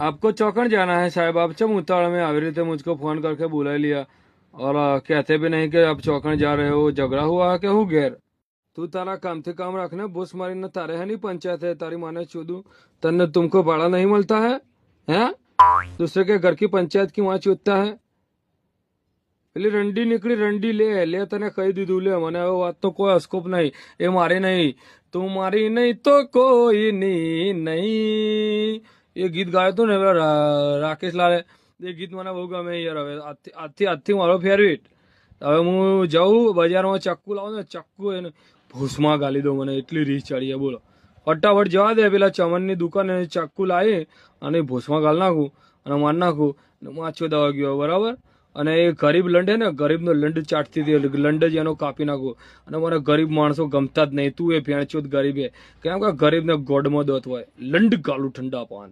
आपको चौकड़ जाना है साहब, आप चम उताड़ में आवी रीते मुझको फोन करके बुला लिया और कहते भी नहीं कि आप चौकड़ जा रहे हो, झगड़ा हुआ है क्या हूँ गैर। तू तारा काम थे काम रखना, बोस मारी न तारे है नहीं पंचायत है तारी माने चूदू, तन्ने तुमको भाड़ा नहीं मिलता है हैं? दूसरे के घर की पंचायत की वहां चूदता है। પેલી રંડી નીકળી રંડી લે લે તને કહી દીધું લે મને હવે વાત તો કોઈ સ્કોપ નહીં એ મારી નહીં તું મારી નહીં તો કોઈ ની નહીં એ ગીત ગાયું હતું ને રાકેશ લાલે એ ગીત મને બહુ ગમે યાર હવે આજથી મારો ફેવરિટ હવે હું જાઉં બજારમાં ચક્કુ લાવું ને ચક્કુ એને ભૂસમાં ગાલી દઉં મને એટલી રીસ ચડી બોલો ફટાફટ જવા દે પેલા ચમનની દુકાને ચક્કુ લાવી અને ભૂસમાં ગાલ નાખું અને માર નાખું માછો દવા ગયો બરાબર અને એ ગરીબ લંડ હે ને ગરીબનો લંડ ચાટતી હતી લંડ જ એનો કાપી નાખું અને મને ગરીબ માણસો ગમતા જ નહીં તું એ ભેણચોદ ગરીબ હે કેમ કે ગરીબને ગોડમાં દોત હોય લંડ ગાલું ઠંડા પાન